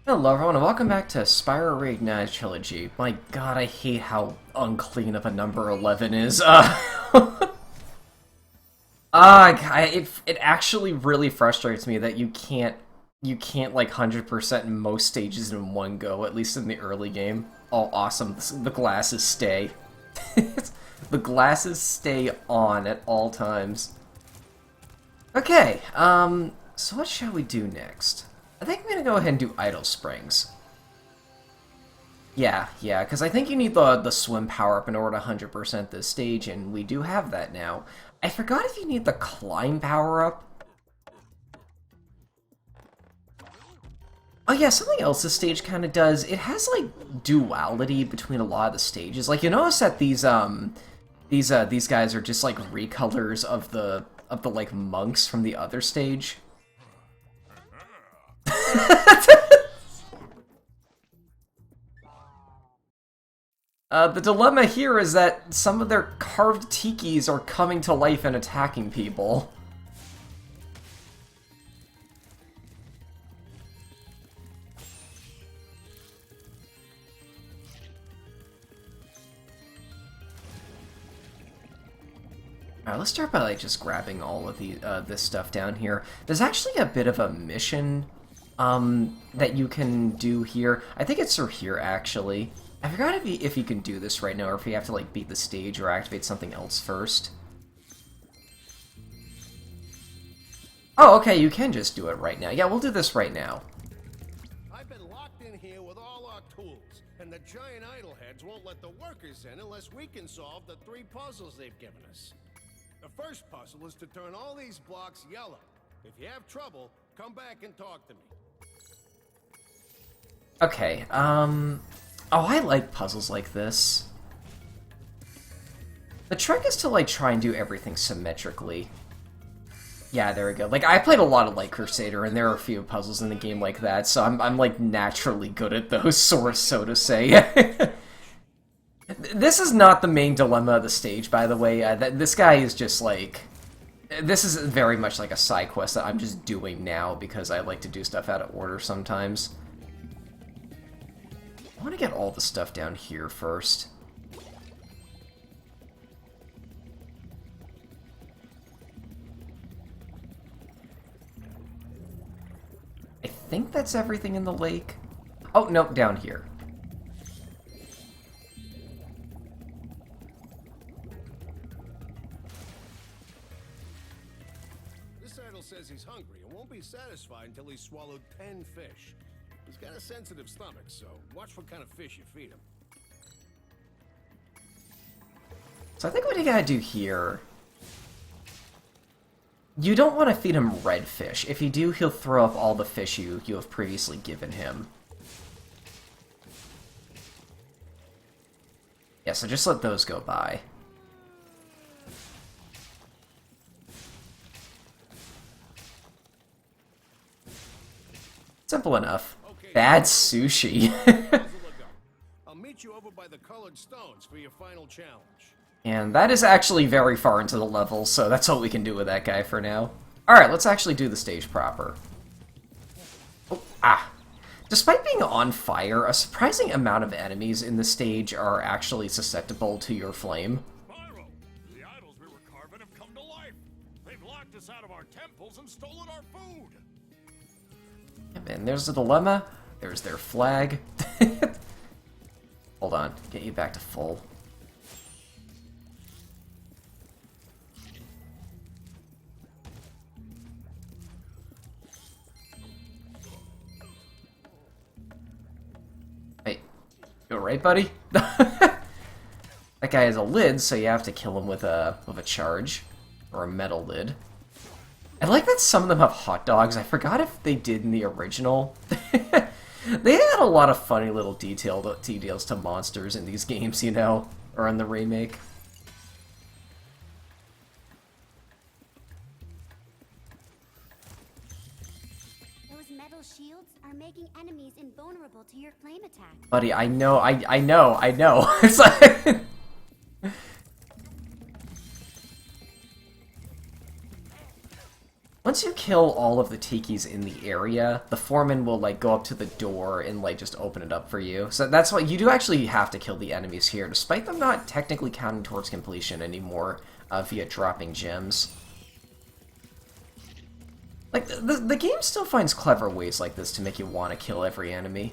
Hello everyone and welcome back to Spyro Reignited Trilogy. My god, I hate how unclean of a number 11 is. It actually really frustrates me that you can't like 100% most stages in one go, at least in the early game. Oh, awesome. The glasses stay. The glasses stay on at all times. Okay, so what shall we do next? I think I'm gonna go ahead and do Idle Springs. Yeah, because I think you need the swim power-up in order to 100% this stage, and we do have that now. I forgot if you need the climb power-up. Oh yeah, something else this stage kind of does. It has, like, duality between a lot of the stages. Like, you notice that these guys are just, like, recolors of the like, monks from the other stage. The dilemma here is that some of their carved tikis are coming to life and attacking people. Alright, let's start by like just grabbing all of this stuff down here. There's actually a bit of a mission that you can do here. I think it's through here, actually. I forgot if you can do this right now, or if you have to, like, beat the stage or activate something else first. Oh, okay, you can just do it right now. Yeah, we'll do this right now. I've been locked in here with all our tools, and the giant idleheads won't let the workers in unless we can solve the 3 puzzles they've given us. The first puzzle is to turn all these blocks yellow. If you have trouble, come back and talk to me. Okay, oh, I like puzzles like this. The trick is to, like, try and do everything symmetrically. Yeah, there we go. Like, I played a lot of Light Crusader, and there are a few puzzles in the game like that, so I'm like, naturally good at those, so to say. This is not the main dilemma of the stage, by the way. This guy is just, like... This is very much like a side quest that I'm just doing now, because I like to do stuff out of order sometimes. I want to get all the stuff down here first. I think that's everything in the lake. Oh, no, down here. This idol says he's hungry and won't be satisfied until he's swallowed 10 fish. He's got a sensitive stomach, so watch what kind of fish you feed him. So I think what you gotta do here... You don't want to feed him red fish. If you do, he'll throw up all the fish you have previously given him. Yeah, so just let those go by. Simple enough. Okay, Bad sushi. I'll meet you over by the colored stones for your final challenge. And that is actually very far into the level, so that's all we can do with that guy for now. Alright, let's actually do the stage proper. Oh, ah. Despite being on fire, a surprising amount of enemies in the stage are actually susceptible to your flame. Spyro, the idols we were carving have come to life. They've locked us out of our temples and stolen our food. And there's the dilemma. There's their flag. Hold on, get you back to full. Hey, you alright, buddy? That guy has a lid, so you have to kill him with a charge. Or a metal lid. I like that some of them have hot dogs. I forgot if they did in the original. They had a lot of funny little details to monsters in these games, you know, or in the remake. Those metal shields are making enemies invulnerable to your flame attack. Buddy, I know. It's like... Once once you kill all of the tikis in the area, the foreman will, like, go up to the door and, like, just open it up for you. So that's why you do actually have to kill the enemies here, despite them not technically counting towards completion anymore via dropping gems. Like, the game still finds clever ways like this to make you want to kill every enemy.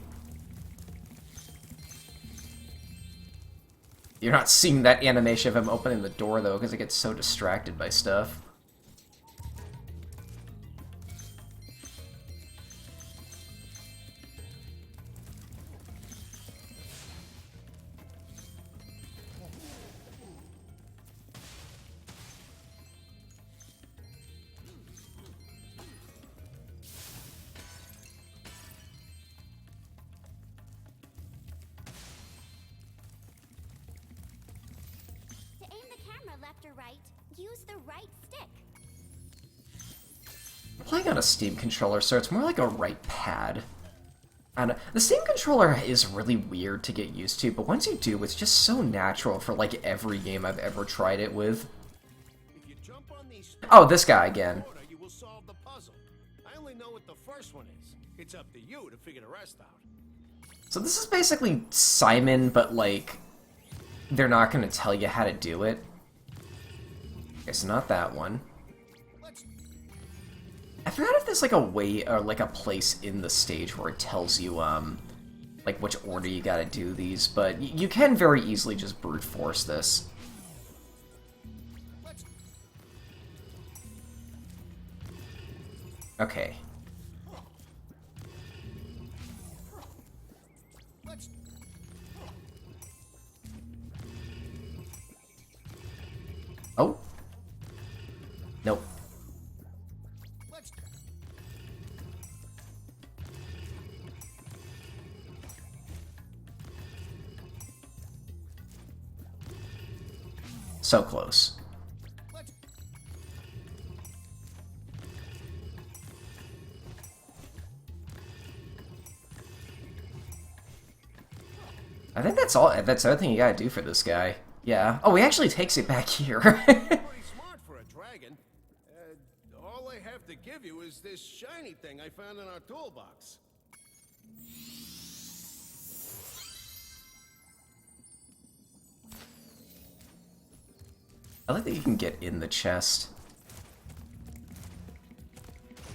You're not seeing that animation of him opening the door, though, because it gets so distracted by stuff. Left or right, use the right stick. I'm playing on a Steam controller, so it's more like a right pad. And the Steam controller is really weird to get used to, but once you do, it's just so natural for like every game I've ever tried it with. If you jump on these Oh, this guy again. you will solve the puzzle. I only know what the first one is. It's up to you to figure the rest out. So this is basically Simon, but like, they're not going to tell you how to do it. It's not that one. I forgot if there's like a way or like a place in the stage where it tells you like which order you gotta do these, but you can very easily just brute force this. Okay. Oh. Nope. So close. I think that's all. That's everything you gotta do for this guy. Yeah. Oh, he actually takes it back here. Pretty smart for a dragon. All I have to give you is this shiny thing I found in our toolbox. I like that you can get in the chest.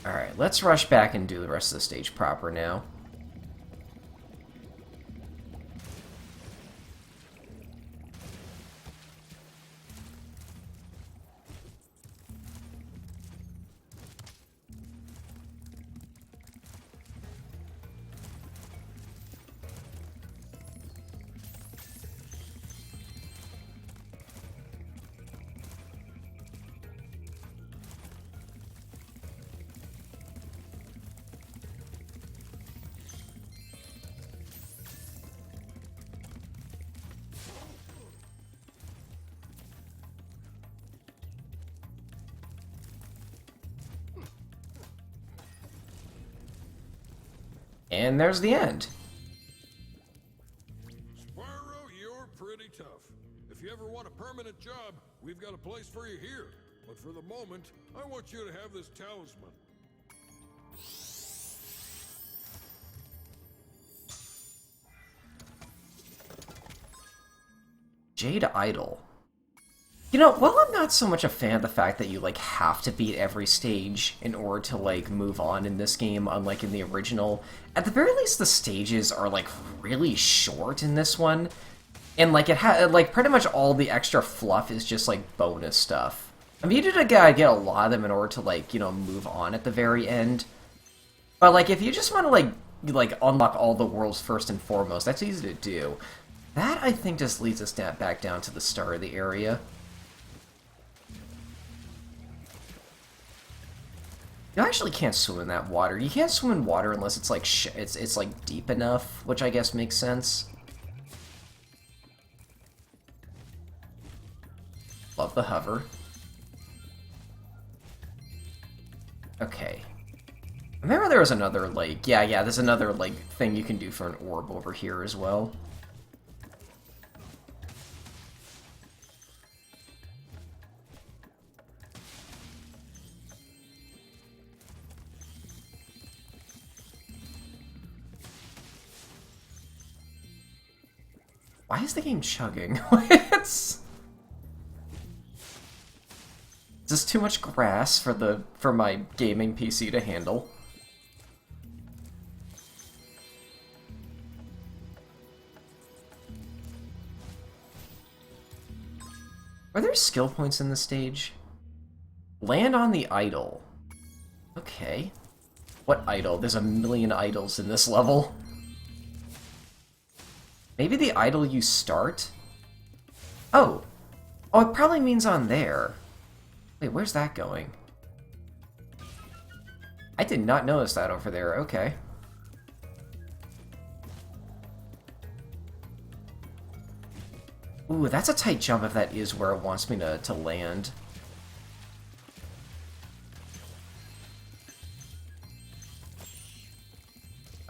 Alright, let's rush back and do the rest of the stage proper now. And there's the end. Spyro, you're pretty tough. If you ever want a permanent job, we've got a place for you here. But for the moment, I want you to have this talisman. Jade Idol. You know, while I'm not so much a fan of the fact that you, like, have to beat every stage in order to, like, move on in this game, unlike in the original, at the very least the stages are, like, really short in this one. And, like, like, pretty much all the extra fluff is just, like, bonus stuff. I mean, you do gotta get a lot of them in order to, like, you know, move on at the very end. But, like, if you just want to, like unlock all the worlds first and foremost, that's easy to do. That, I think, just leads us back down to the start of the area. You actually can't swim in that water. You can't swim in water unless it's like it's like deep enough, which I guess makes sense. Love the hover. Okay. Remember there was another like yeah, there's another like thing you can do for an orb over here as well. Why is the game chugging? What? Is this too much grass for my gaming PC to handle? Are there skill points in this stage? Land on the idol. Okay. What idol? There's a million idols in this level. Maybe the idol you start? Oh. Oh, it probably means on there. Wait, where's that going? I did not notice that over there. Okay. Ooh, that's a tight jump if that is where it wants me to land.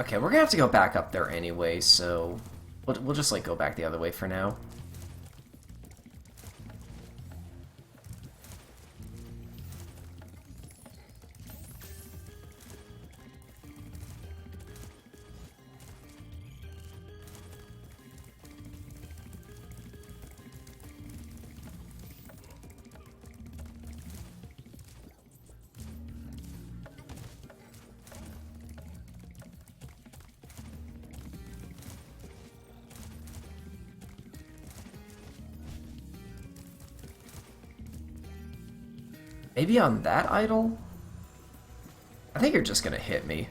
Okay, we're gonna have to go back up there anyway, so we'll just like go back the other way for now. Maybe on that idol? I think you're just gonna hit me.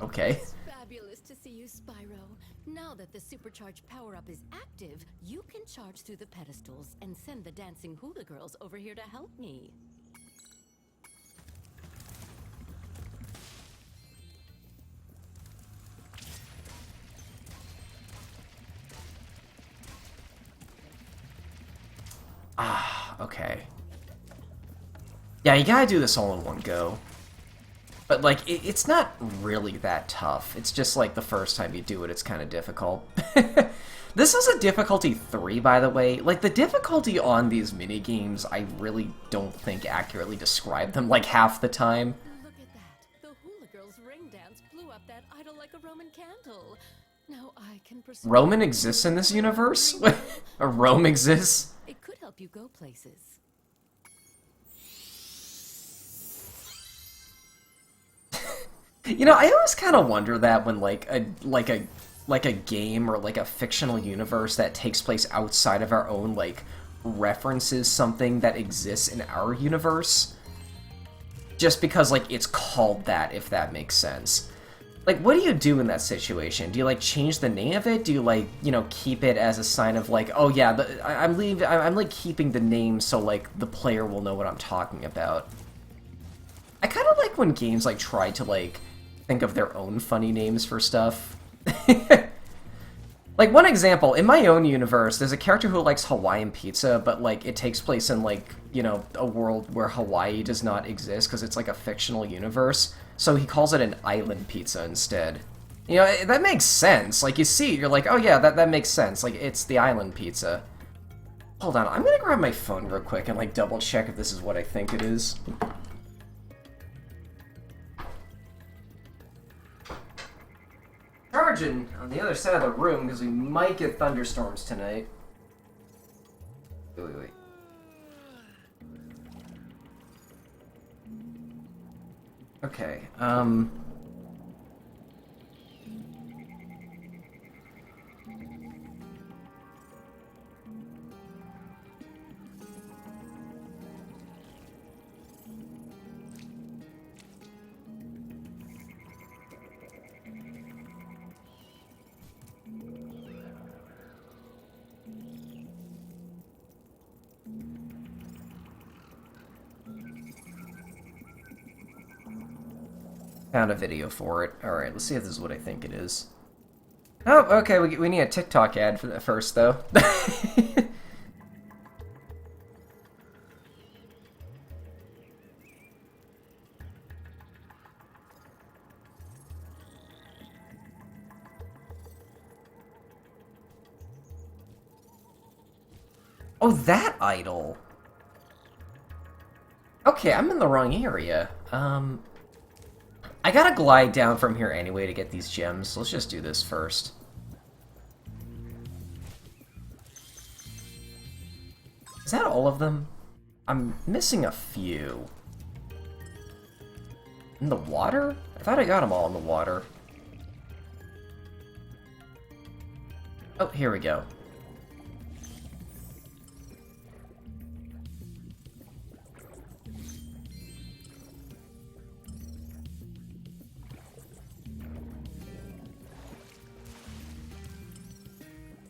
Okay. It's fabulous to see you, Spyro. Now that the supercharged power-up is active, you can charge through the pedestals and send the dancing hula girls over here to help me. Ah, okay. Yeah, you gotta do this all in one go. But, like, it's not really that tough. It's just, like, the first time you do it, it's kind of difficult. This is a difficulty 3, by the way. Like, the difficulty on these minigames, I really don't think accurately describe them, like, half the time. Look at that. The hula girls' ring dance blew up that idol like a Roman candle. Now I can persuade... Roman exists in this universe? Or Rome exists? It could help you go places. You know, I always kind of wonder that when like a game or like a fictional universe that takes place outside of our own like references something that exists in our universe, just because like it's called that, if that makes sense. Like, what do you do in that situation? Do you like change the name of it? Do you like, you know, keep it as a sign of like, oh yeah, I'm like keeping the name so like the player will know what I'm talking about. I kind of like when games like try to like think of their own funny names for stuff. Like, one example, in my own universe, there's a character who likes Hawaiian pizza, but, like, it takes place in, like, you know, a world where Hawaii does not exist, because it's, like, a fictional universe, so he calls it an island pizza instead. You know, that makes sense. Like, you see it, you're like, oh yeah, that makes sense. Like, it's the island pizza. Hold on, I'm gonna grab my phone real quick and, like, double-check if this is what I think it is. Charging on the other side of the room because we might get thunderstorms tonight. Wait. Okay, found a video for it. Alright, let's see if this is what I think it is. Oh, okay, we need a TikTok ad for that first, though. Oh, that idol! Okay, I'm in the wrong area. I gotta glide down from here anyway to get these gems, so let's just do this first. Is that all of them? I'm missing a few. In the water? I thought I got them all in the water. Oh, here we go.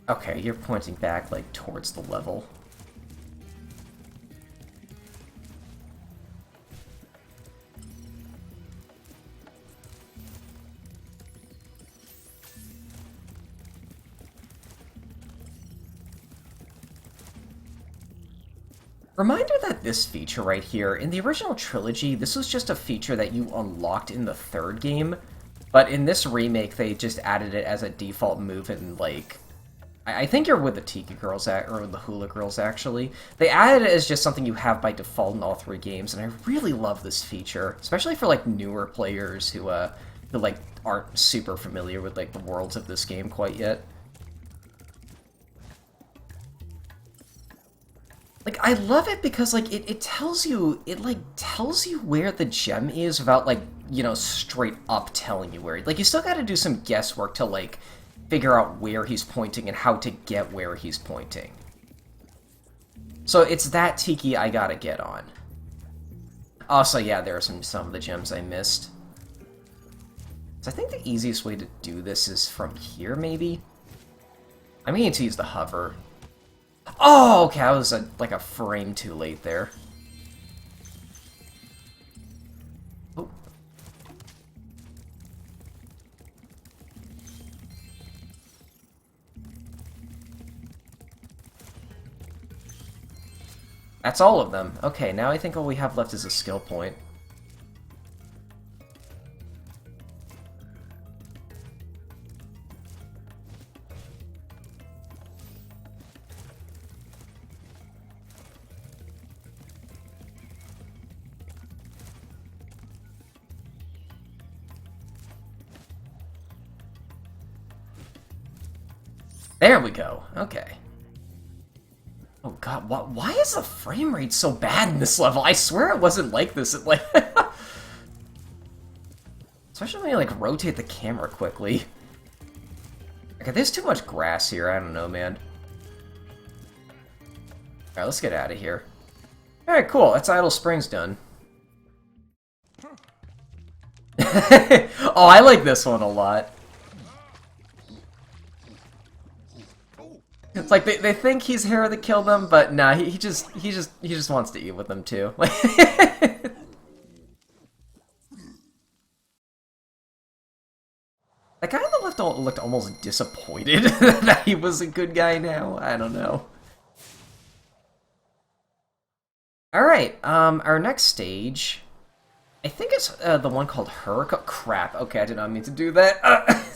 Okay, you're pointing back, like, towards the level. Reminder that this feature right here, in the original trilogy, this was just a feature that you unlocked in the third game, but in this remake, they just added it as a default move in, like, I think you're with the Tiki Girls, or the Hula Girls, actually. They added it as just something you have by default in all three games, and I really love this feature, especially for, like, newer players who like, aren't super familiar with, like, the worlds of this game quite yet. Like, I love it because, like, it tells you, tells you where the gem is without, like, you know, straight up telling you where. Like, you still gotta do some guesswork to, like, figure out where he's pointing and how to get where he's pointing. So it's that Tiki I gotta get on. Also, yeah, there are some of the gems I missed. So I think the easiest way to do this is from here, maybe? I'm meaning to use the hover. Oh, okay, I was like a frame too late there. Oh. That's all of them. Okay, now I think all we have left is a skill point. There we go. Okay. Oh god, why is the frame rate so bad in this level? I swear it wasn't like this at, like... Especially when you, like, rotate the camera quickly. Okay, there's too much grass here. I don't know, man. Alright, let's get out of here. Alright, cool. That's Idle Springs done. Oh, I like this one a lot. It's like they think he's Hera that killed them, but nah, he just wants to eat with them too. That guy on the left looked almost disappointed that he was a good guy now. I don't know. Alright, our next stage, I think it's the one called Hurricane. Crap, okay, I did not mean to do that.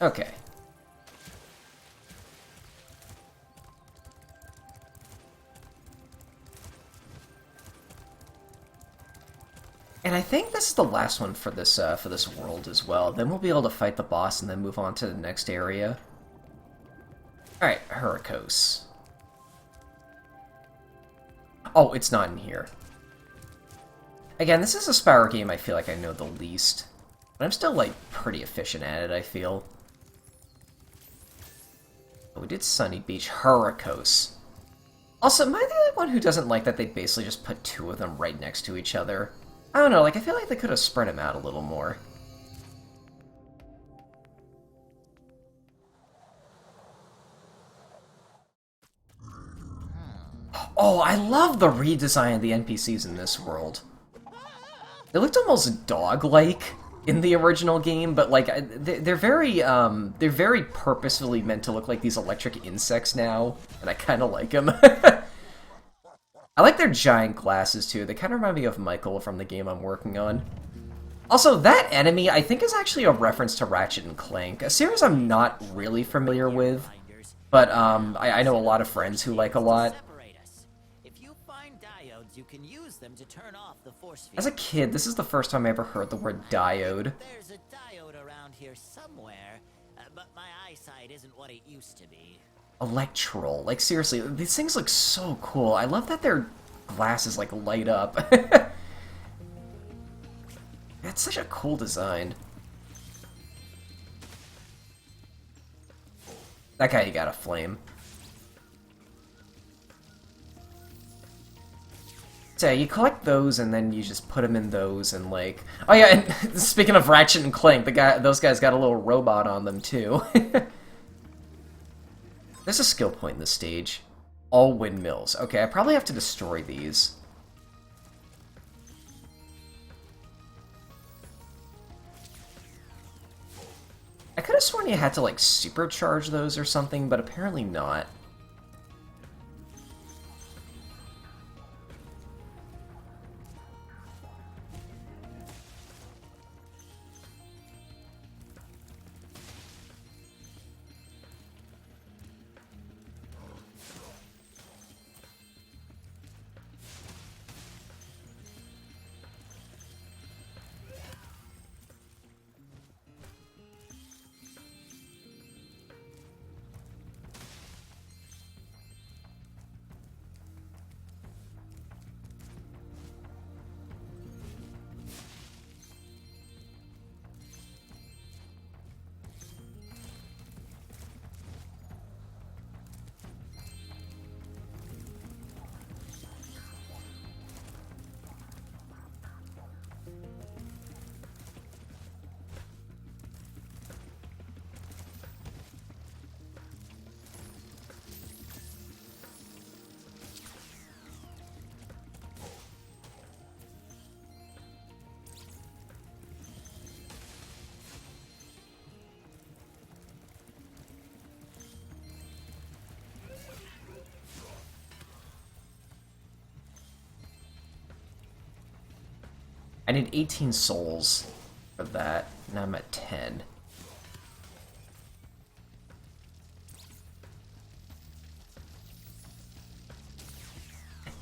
Okay. And I think this is the last one for this world as well. Then we'll be able to fight the boss and then move on to the next area. Alright, Hurricos. Oh, it's not in here. Again, this is a Spyro game I feel like I know the least. But I'm still, like, pretty efficient at it, I feel. Oh, we did Sunny Beach. Hurricos. Also, am I the only one who doesn't like that they basically just put two of them right next to each other? I don't know, like, I feel like they could have spread them out a little more. Oh, I love the redesign of the NPCs in this world. They looked almost dog-like in the original game, but like they're very purposefully meant to look like these electric insects now, and I kind of like them. I like their giant glasses too. They kind of remind me of Michael from the game I'm working on. Also, that enemy I think is actually a reference to Ratchet and Clank, a series I'm not really familiar with, but I know a lot of friends who like a lot. You can use them to turn off the force field. As a kid, this is the first time I ever heard the word diode. There's a diode around here somewhere, but my eyesight isn't what it used to be. Electral. Like, seriously, these things look so cool. I love that their glasses, like, light up. That's such a cool design. That guy, you got a flame. So yeah, you collect those and then you just put them in those and like... Oh yeah, and speaking of Ratchet and Clank, those guys got a little robot on them too. There's a skill point in this stage. All windmills. Okay, I probably have to destroy these. I could have sworn you had to like supercharge those or something, but apparently not. I need 18 souls for that. Now I'm at 10.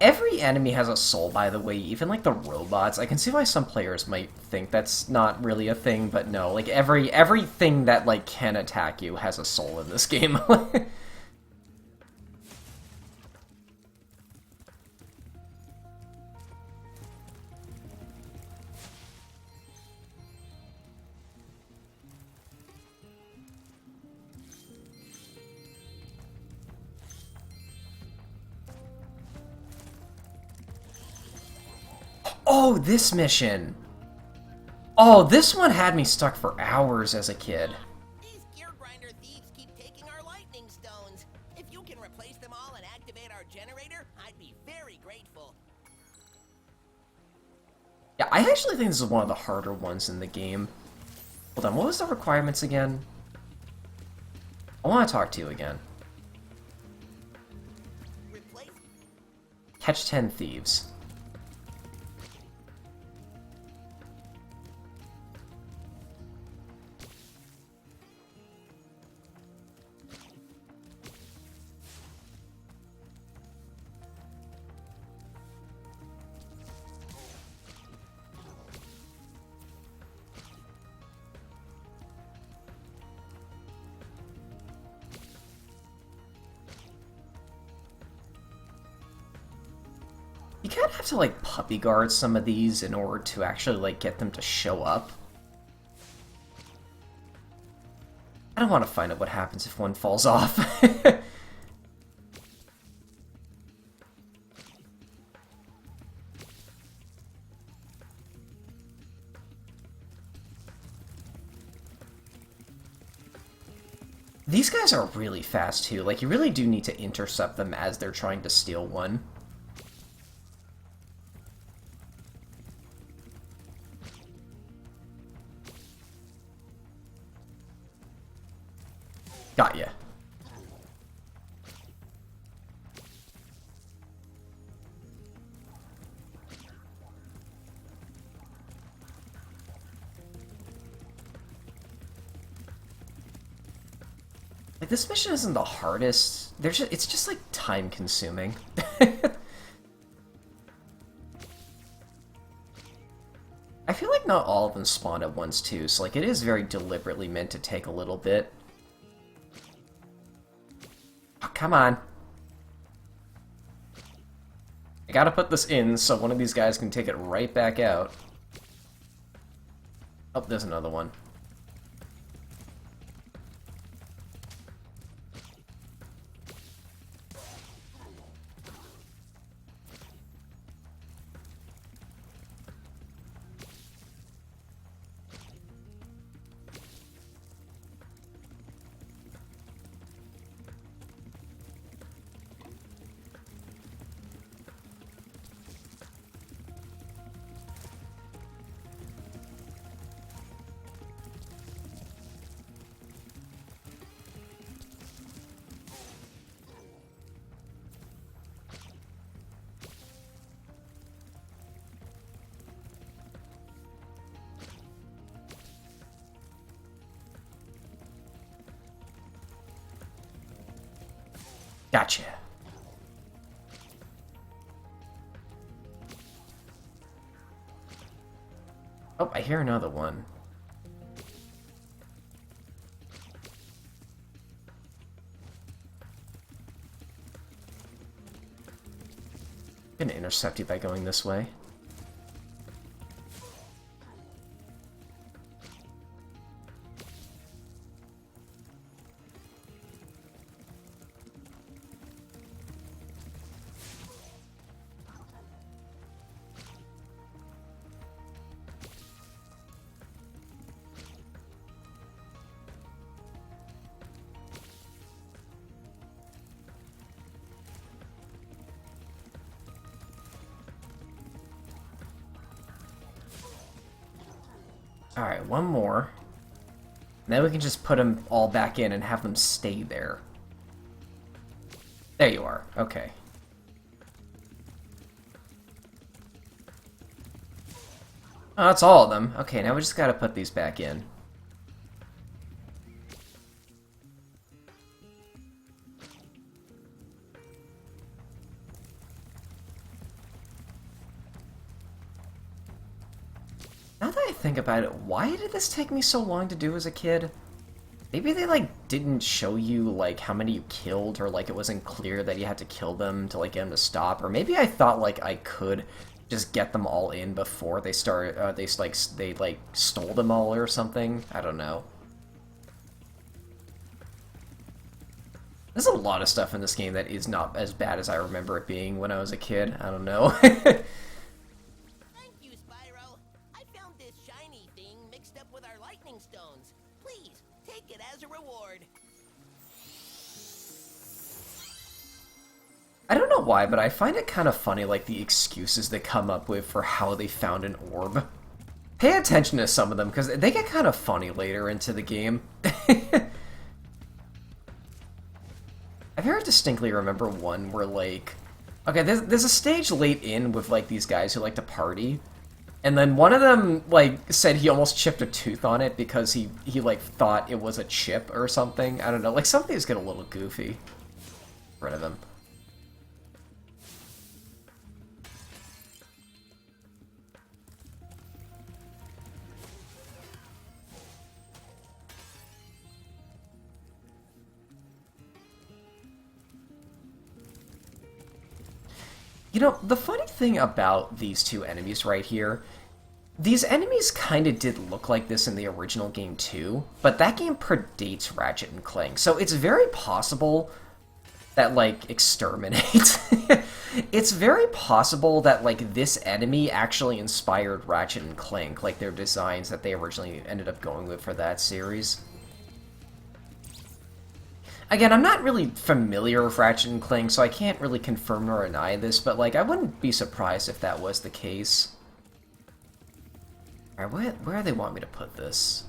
Every enemy has a soul, by the way, even like the robots. I can see why some players might think that's not really a thing, but no, like everything that like can attack you has a soul in this game. Oh, this mission! Oh, this one had me stuck for hours as a kid. These gear grinder thieves keep taking our lightning stones. If you can replace them all and activate our generator, I'd be very grateful. Yeah, I actually think this is one of the harder ones in the game. Hold on, what was the requirements again? I want to talk to you again. Replace? Catch 10 thieves. You kind of have to, like, puppy guard some of these in order to actually, like, get them to show up. I don't want to find out what happens if one falls off. These guys are really fast, too. Like, you really do need to intercept them as they're trying to steal one. Got ya. Like, this mission isn't the hardest. It's just like time consuming. I feel like not all of them spawn at once too, so like it is very deliberately meant to take a little bit. Oh, come on. I gotta put this in so one of these guys can take it right back out. Oh, there's another one. Gotcha. Oh, I hear another one. I'm gonna intercept you by going this way. Alright, one more. Then we can just put them all back in and have them stay there. There you are. Okay. Oh, that's all of them. Okay, now we just gotta put these back in. Now that I think about it, why did this take me so long to do as a kid? Maybe they, like, didn't show you, like, how many you killed, or, like, it wasn't clear that you had to kill them to, like, get them to stop, or maybe I thought, like, I could just get them all in before they started, they stole them all or something? I don't know. There's a lot of stuff in this game that is not as bad as I remember it being when I was a kid. I don't know. Thank you, Spyro. I found this shiny thing mixed up with our lightning stones. Please, take it as a reward. I don't know why, but I find it kind of funny, like, the excuses they come up with for how they found an orb. Pay attention to some of them, because they get kind of funny later into the game. I very distinctly remember one where, like... Okay, there's a stage late in with, like, these guys who like to party. And then one of them, like, said he almost chipped a tooth on it because he like, thought it was a chip or something. I don't know. Like, some things get a little goofy. Get rid of him. You know, the funny thing about these two enemies right here, these enemies kind of did look like this in the original game too, but that game predates Ratchet and Clank, so it's very possible that, like, Exterminate... It's very possible that, like, this enemy actually inspired Ratchet and Clank, like their designs that they originally ended up going with for that series. Again, I'm not really familiar with Ratchet and Clank, so I can't really confirm nor deny this, but, like, I wouldn't be surprised if that was the case. Alright, where do they want me to put this?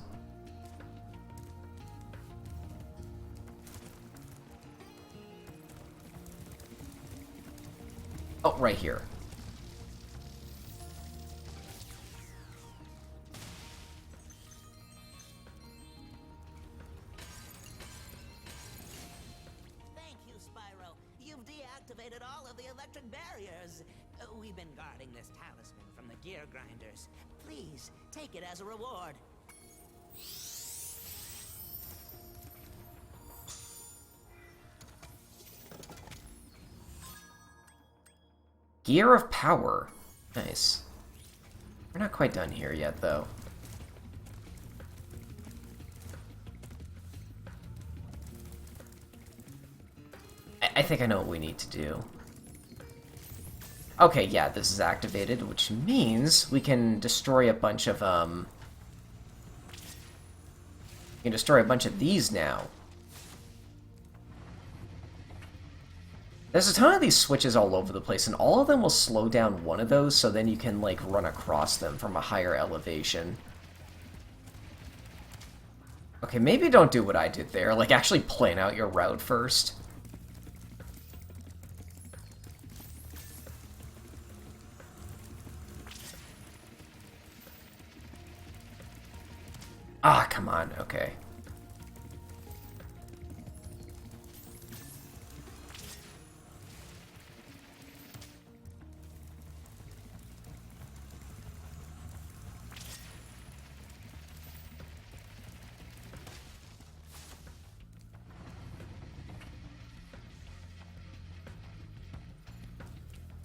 Oh, right here. Thank you, Spyro. You've deactivated all of the electric barriers. We've been guarding this talisman from the gear grinders. Please, take it as a reward. Gear of Power. Nice. We're not quite done here yet, though. I think I know what we need to do. Okay, yeah, this is activated, which means we can destroy a bunch of, we can destroy a bunch of these now. There's a ton of these switches all over the place, and all of them will slow down one of those, so then you can, like, run across them from a higher elevation. Okay, maybe don't do what I did there. Like, actually plan out your route first. Ah, come on. Okay.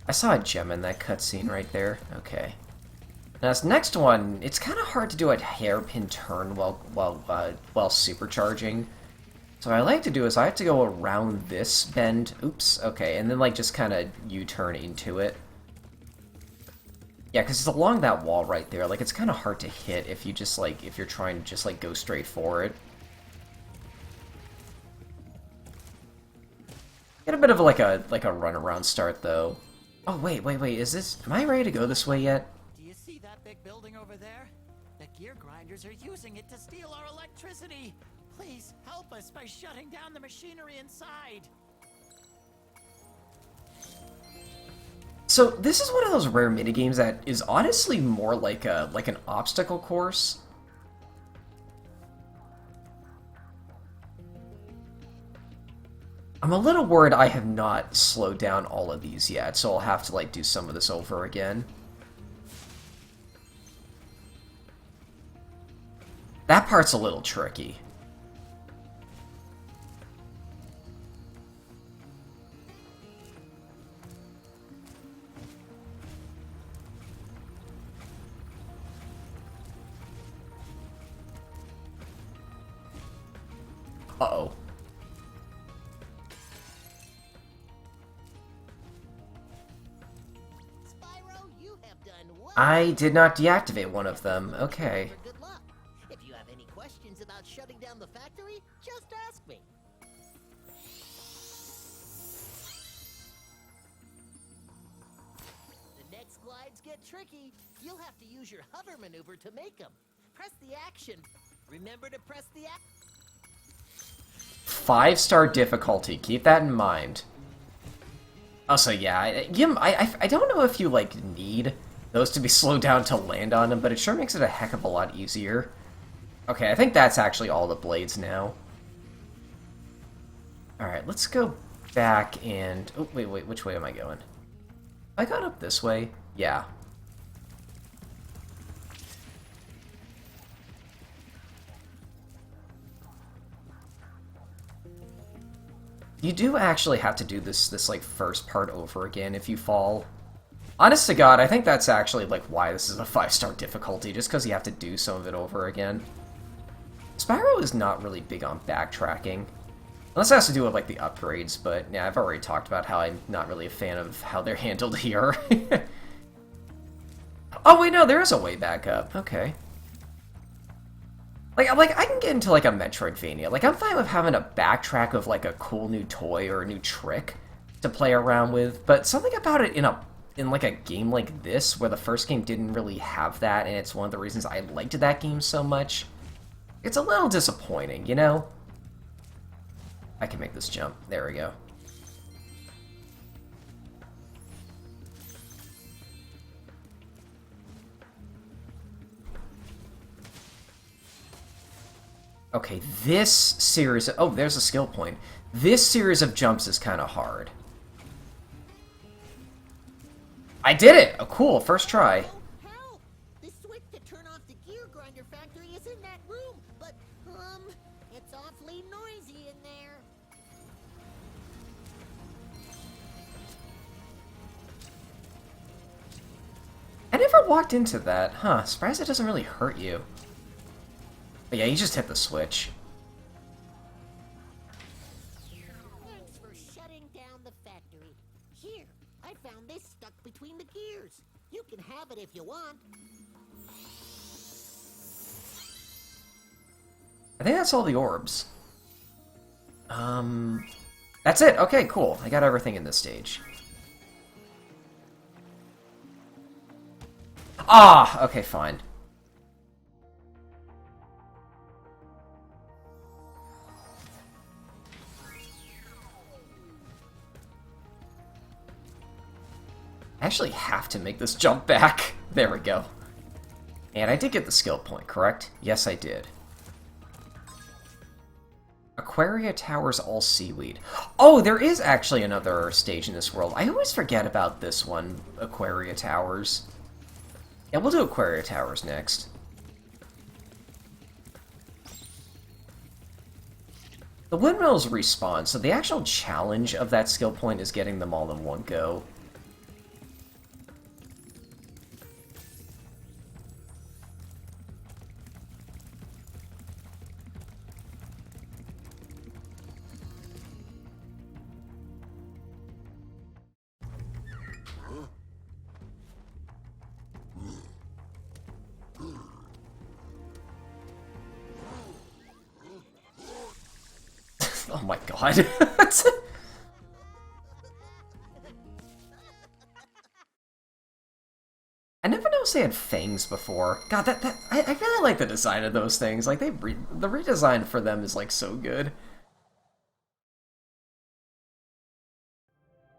I saw a gem in that cutscene right there. Okay. Now this next one, it's kind of hard to do a hairpin turn while supercharging. So what I like to do is I have to go around this bend. Oops. Okay, and then like just kind of U-turn into it. Yeah, because it's along that wall right there. Like it's kind of hard to hit if you just like if you're trying to just like go straight for it. Get a bit of like a runaround start though. Oh wait, is this? Am I ready to go this way yet? Do you see that big building over there? The gear grinders are using it to steal our electricity. Please help us by shutting down the machinery inside. So this is one of those rare minigames that is honestly more like an obstacle course. I'm a little worried I have not slowed down all of these yet, so I'll have to like do some of this over again. That part's a little tricky. Uh-oh. Spyro, you have done well. I did not deactivate one of them. Okay. For good luck. If you have any questions about shutting down the factory, just ask me. The next glides get tricky. You'll have to use your hover maneuver to make them. Press the action. Remember to press the action. 5-star difficulty. Keep that in mind. Also, yeah, I don't know if you, like, need those to be slowed down to land on them, but it sure makes it a heck of a lot easier. Okay, I think that's actually all the blades now. Alright, let's go back and... Oh, wait, which way am I going? I got up this way? Yeah. You do actually have to do this like first part over again if you fall. Honest to God, I think that's actually like why this is a 5-star difficulty, just because you have to do some of it over again. Spyro is not really big on backtracking. Unless it has to do with like the upgrades, but yeah, I've already talked about how I'm not really a fan of how they're handled here. Oh wait, no, there is a way back up. Okay. Like I can get into like a Metroidvania. Like I'm fine with having a backtrack of like a cool new toy or a new trick to play around with, but something about it in like a game like this, where the first game didn't really have that, and it's one of the reasons I liked that game so much, it's a little disappointing, you know? I can make this jump. There we go. Okay, this series... Oh, there's a skill point. This series of jumps is kind of hard. I did it! Oh, cool. First try. Help! The switch to turn off the gear grinder factory is in that room, but, it's awfully noisy in there. I never walked into that. Huh, surprised it doesn't really hurt you. But yeah, you just hit the switch. Thanks for shutting down the factory. Here, I found this stuck between the gears. You can have it if you want. I think that's all the orbs. That's it. Okay, cool. I got everything in this stage. Ah, okay, fine. I actually have to make this jump back. There we go. And I did get the skill point, correct? Yes, I did. Aquaria Towers, all seaweed. Oh, there is actually another stage in this world. I always forget about this one, Aquaria Towers. Yeah, we'll do Aquaria Towers next. The windmills respawn, so the actual challenge of that skill point is getting them all in one go. Oh my god. I never noticed they had fangs before. God, I really like the design of those things. Like, the redesign for them is, like, so good.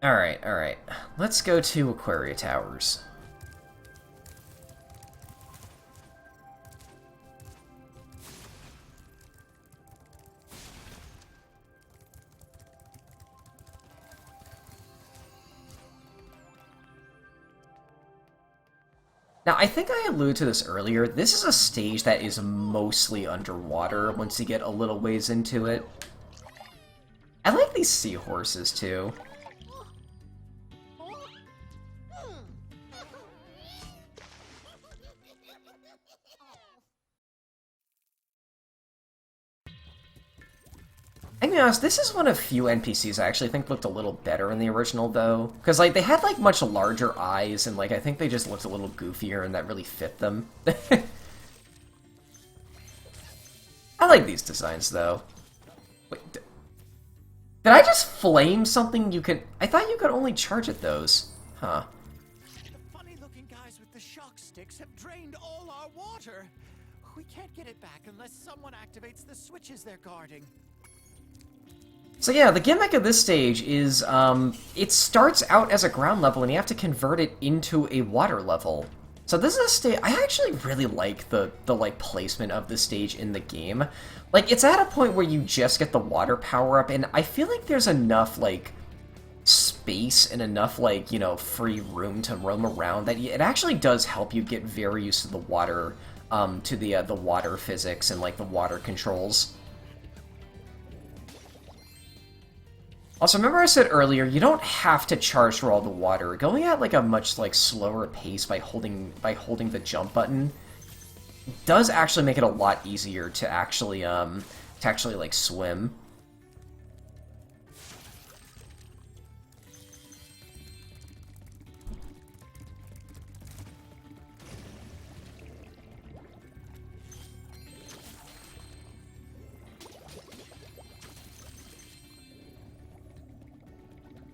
Alright, alright. Let's go to Aquaria Towers. Now, I think I alluded to this earlier. This is a stage that is mostly underwater once you get a little ways into it. I like these seahorses, too. I'm gonna be honest, this is one of few NPCs I actually think looked a little better in the original, though. Because, like, they had, like, much larger eyes, and, like, I think they just looked a little goofier, and that really fit them. I like these designs, though. Wait, did I just flame something you could... I thought you could only charge at those. Huh. The funny-looking guys with the shock sticks have drained all our water. We can't get it back unless someone activates the switches they're guarding. So yeah, the gimmick of this stage is, it starts out as a ground level and you have to convert it into a water level. So this is a stage, I actually really like the placement of the stage in the game. Like, it's at a point where you just get the water power up, and I feel like there's enough, like, space and enough, like, you know, free room to roam around that it actually does help you get very used to the water, to the water physics and, like, the water controls. Also, remember I said earlier, you don't have to charge through all the water. Going at like a much like slower pace by holding the jump button does actually make it a lot easier to actually like swim.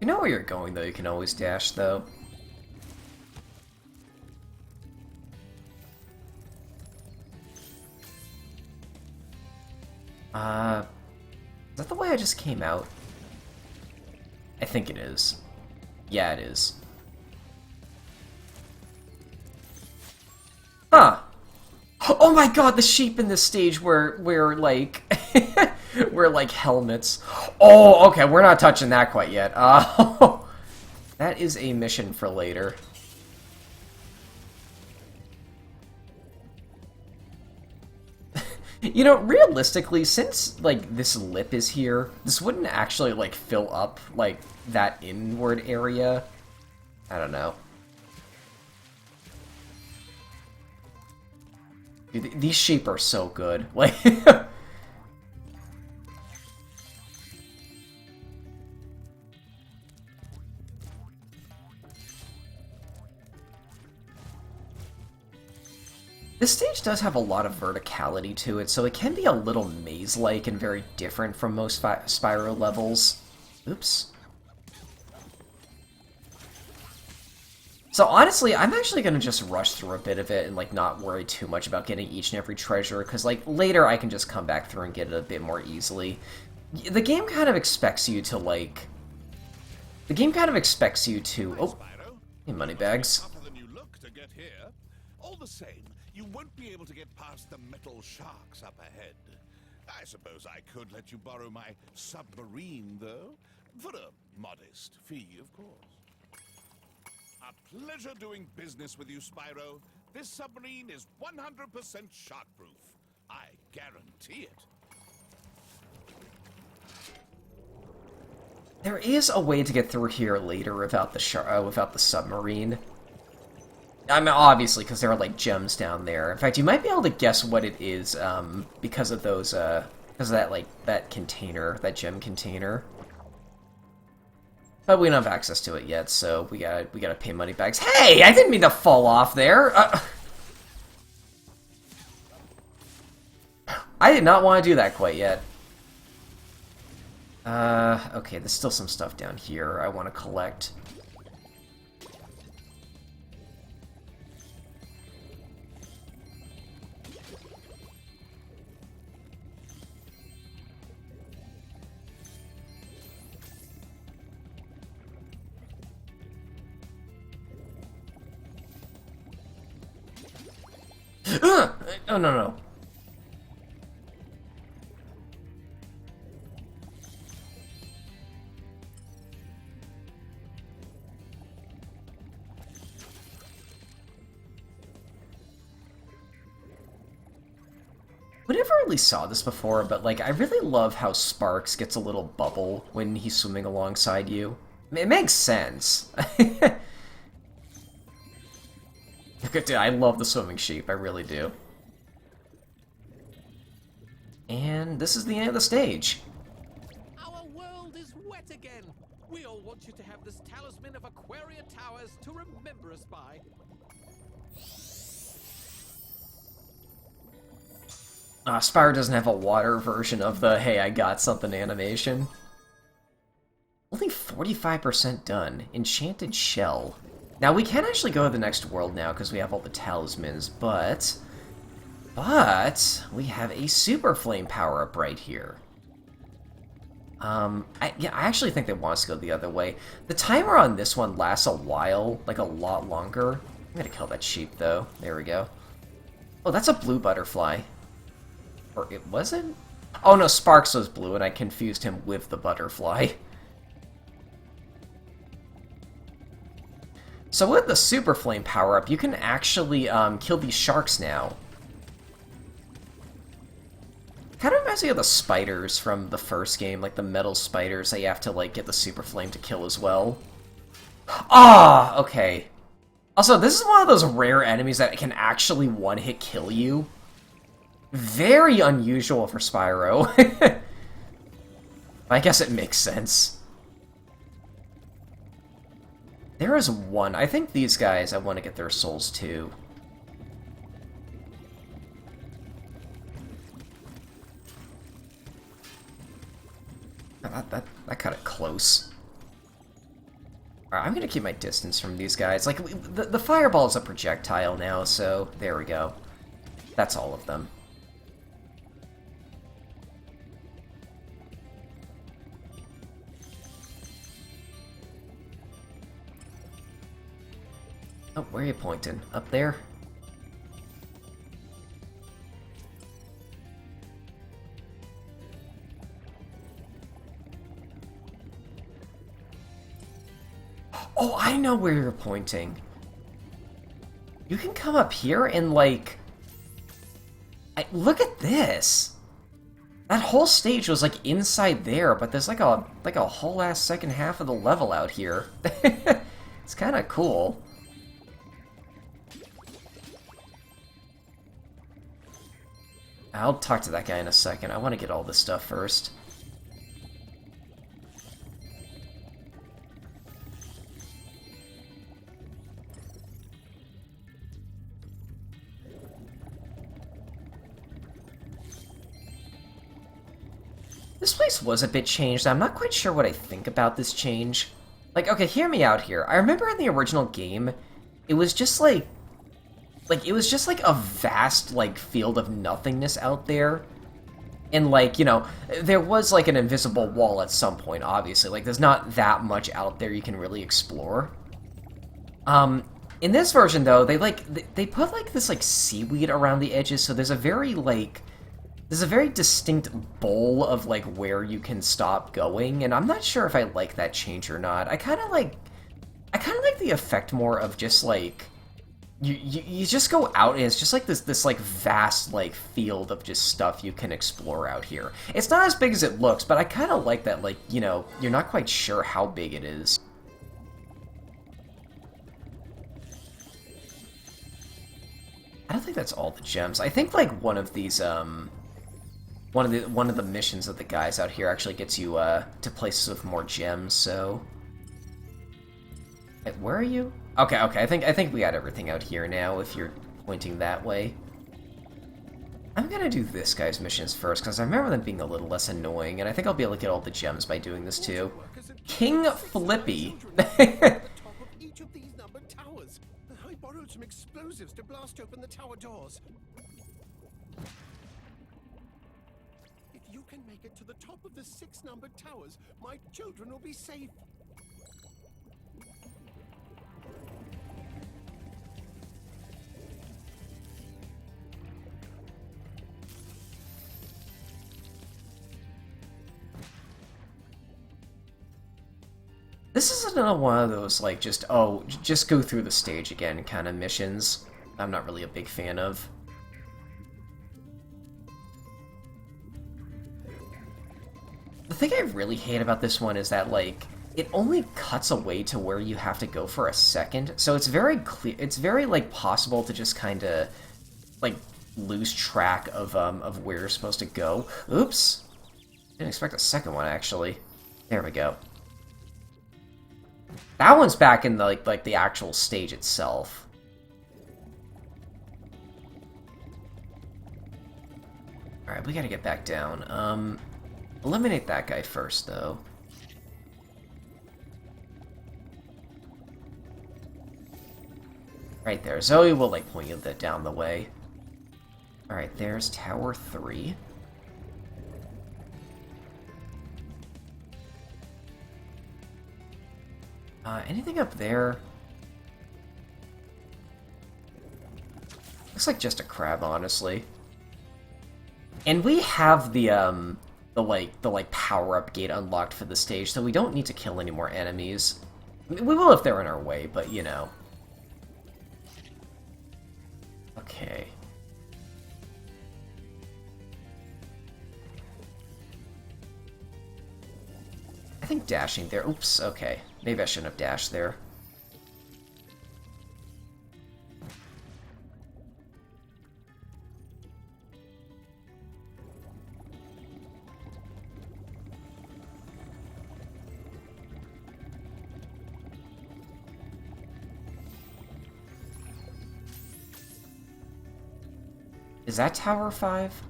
You know where you're going, though. You can always dash, though. Is that the way I just came out? I think it is. Yeah, it is. Huh. Oh my god, the sheep in this stage wear like wear like helmets. Oh, okay, we're not touching that quite yet. That is a mission for later. You know, realistically, since, like, this lip is here, this wouldn't actually, like, fill up, like, that inward area. I don't know. Dude, these sheep are so good. Like... This stage does have a lot of verticality to it, so it can be a little maze-like and very different from most Spyro levels. Oops. So honestly, I'm actually going to just rush through a bit of it and like not worry too much about getting each and every treasure, because like later I can just come back through and get it a bit more easily. The game kind of expects you to like... The game kind of expects you to... Oh, hey, moneybags. All the same, you won't be able to get past the metal sharks up ahead. I suppose I could let you borrow my submarine, though, for a modest fee, of course. A pleasure doing business with you, Spyro. This submarine is 100% shark-proof. I guarantee it. There is a way to get through here later without the submarine. I mean, obviously, because there are, like, gems down there. In fact, you might be able to guess what it is, because of those, because of that, like, that container, that gem container. But we don't have access to it yet, so we gotta pay money bags. Hey! I didn't mean to fall off there! I did not want to do that quite yet. Okay, there's still some stuff down here I want to collect. Oh, no. We never really saw this before, but, like, I really love how Sparks gets a little bubble when he's swimming alongside you. It makes sense. Dude, I love the swimming sheep, I really do. And this is the end of the stage. Our world is wet again. We all want you to have this talisman of Aquaria Towers to remember us by. Spyro doesn't have a water version of the "Hey, I got something" animation. Only 45% done. Enchanted Shell. Now, we can actually go to the next world now because we have all the talismans, but we have a Super Flame power-up right here. I actually think they want us to go the other way. The timer on this one lasts a while, like a lot longer. I'm gonna kill that sheep, though. There we go. Oh, that's a blue butterfly. Or it wasn't? Oh no, Sparks was blue, and I confused him with the butterfly. So with the Super Flame power-up, you can actually kill these sharks now. Kind of reminds me of the spiders from the first game, like the metal spiders that you have to like get the Super Flame to kill as well. Ah, okay. Also, this is one of those rare enemies that can actually one-hit kill you. Very unusual for Spyro. I guess it makes sense. There is one. I think these guys, I want to get their souls too. That cut it close. Alright, I'm gonna keep my distance from these guys. Like, the fireball is a projectile now, so there we go. That's all of them. Oh, where are you pointing? Up there? Oh, I know where you're pointing. You can come up here and, like... look at this! That whole stage was, like, inside there, but there's, like a whole-ass second half of the level out here. It's kind of cool. I'll talk to that guy in a second. I want to get all this stuff first. This place was a bit changed. I'm not quite sure what I think about this change. Like, okay, hear me out here. I remember in the original game, it was just like it was just like a vast, like, field of nothingness out there. And, like, you know, there was, like, an invisible wall at some point, obviously. Like, there's not that much out there you can really explore. In this version, though, they put, like, this, like, seaweed around the edges, so there's a very, like... There's a very distinct bowl of, like, where you can stop going, and I'm not sure if I like that change or not. I kind of like the effect more of just, like... You just go out, and it's just, like, this like, vast, like, field of just stuff you can explore out here. It's not as big as it looks, but I kind of like that, like, you know, you're not quite sure how big it is. I don't think that's all the gems. I think, like, one of these, one of the missions of the guys out here actually gets you to places with more gems. So, wait, where are you? Okay, I think we got everything out here now. If you're pointing that way, I'm gonna do this guy's missions first because I remember them being a little less annoying, and I think I'll be able to get all the gems by doing this too. King Flippy. Each of these numbered towers. I borrowed some explosives to blast open the tower doors. If you can make it to the top of the 6 numbered towers, my children will be safe. This is another one of those, like, just go through the stage again kind of missions. I'm not really a big fan of. The thing I really hate about this one is that, like, it only cuts away to where you have to go for a second, so it's very clear, it's very, like, possible to just kind of, like, lose track of where you're supposed to go. Oops! Didn't expect a second one, actually. There we go. That one's back in the, like the actual stage itself. Alright, we gotta get back down. Eliminate that guy first, though. Right there. Zoe will, like, point you down the way. Alright, there's Tower 3. Anything up there? Looks like just a crab, honestly. And we have the power-up gate unlocked for the stage, so we don't need to kill any more enemies. I mean, we will if they're in our way, but, you know. Okay. I think dashing there... Oops, okay. Maybe I shouldn't have dashed there. Is that Tower 5?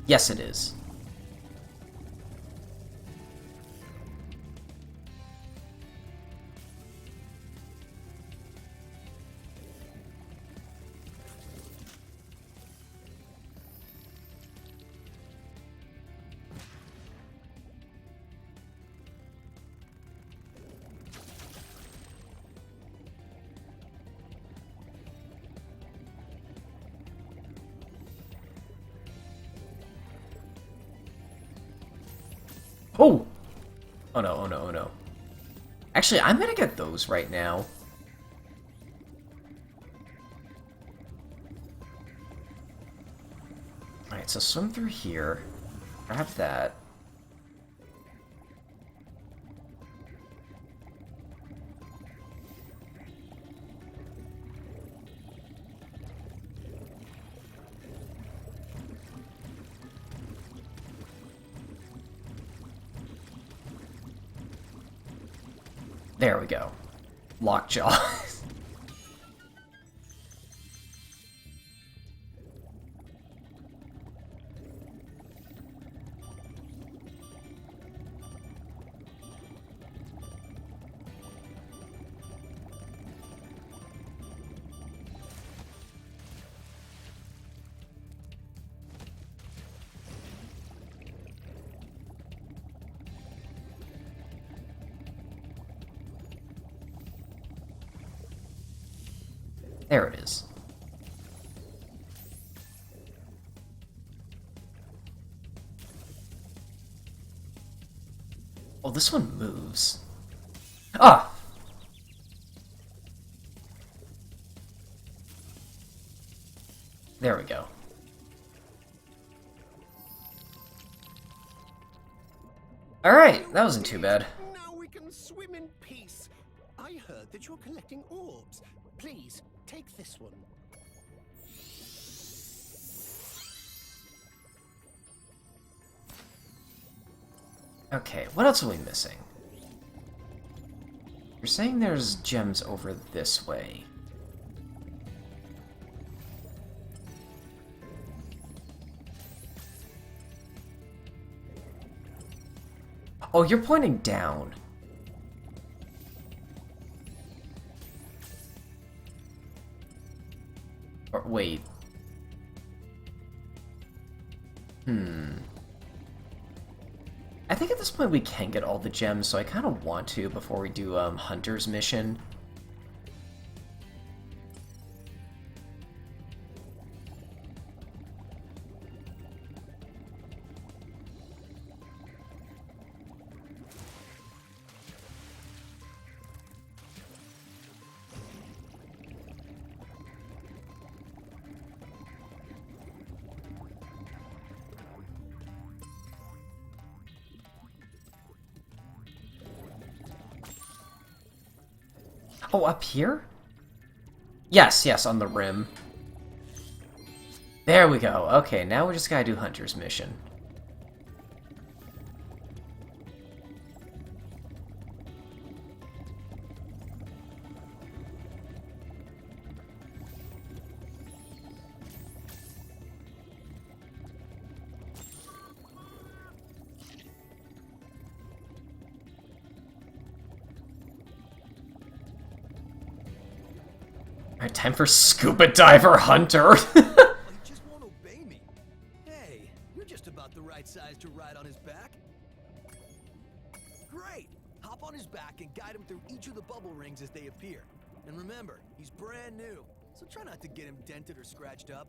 Yes, it is. Oh! Oh no, oh no, oh no. Actually, I'm gonna get those right now. Alright, so swim through here. Grab that. There we go. Lockjaw. There it is. Oh, this one moves. Ah! There we go. Alright, that wasn't too bad. Now we can swim in peace. I heard that you're collecting orbs. Please, take this one. Okay, what else are we missing? You're saying there's gems over this way. Oh, you're pointing down. Or, wait. I think at this point we can get all the gems, so I kind of want to before we do Hunter's mission. Oh, up here? Yes, yes, on the rim. There we go. Okay, now we just gotta do Hunter's mission. Alright, time for Scuba Diver Hunter! He just won't obey me. Hey, you're just about the right size to ride on his back. Great! Hop on his back and guide him through each of the bubble rings as they appear. And remember, he's brand new, so try not to get him dented or scratched up.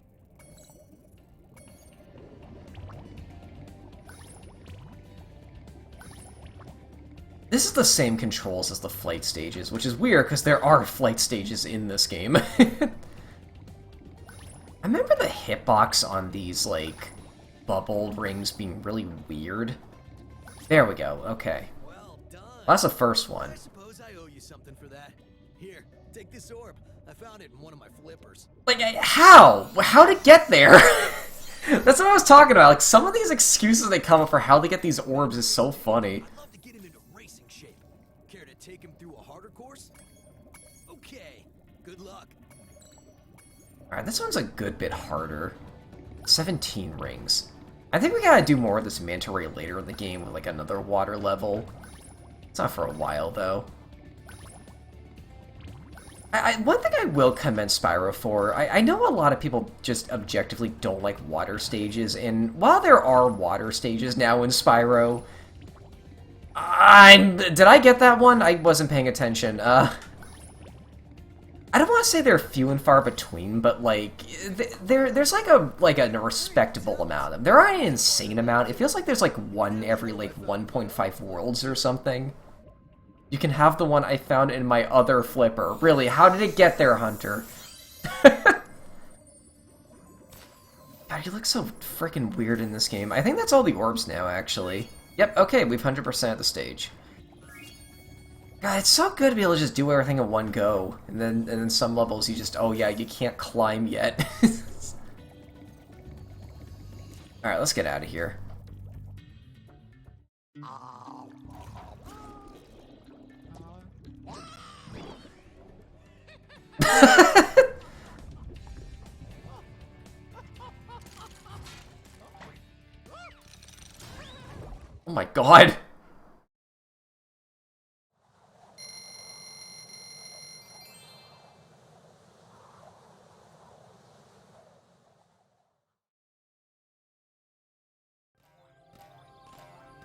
This is the same controls as the flight stages, which is weird because there are flight stages in this game. I remember the hitbox on these, like, bubble rings being really weird. There we go, okay. Well done. That's the first one. I suppose I owe you something for that. Here, take this orb. I found it in one of my flippers. Like, how? How to get there? That's what I was talking about. Like, some of these excuses they come up for how to get these orbs is so funny. I'd love to get him into racing shape. Care to take him through a harder course? Okay, good luck. Alright, this one's a good bit harder. 17 rings. I think we gotta do more of this manta ray later in the game with, like, another water level. It's not for a while, though. One thing I will commend Spyro for, I know a lot of people just objectively don't like water stages, and while there are water stages now in Spyro... did I get that one? I wasn't paying attention. I don't want to say they're few and far between, but like there's like a respectable amount of them. There aren't an insane amount. It feels like there's like one every like 1.5 worlds or something. You can have the one I found in my other flipper. Really, how did it get there, Hunter? God, you look so freaking weird in this game. I think that's all the orbs now, actually. Yep, okay, we've 100% the stage. God, it's so good to be able to just do everything in one go. And then some levels you just, oh yeah, you can't climb yet. Alright, let's get out of here. Oh my god!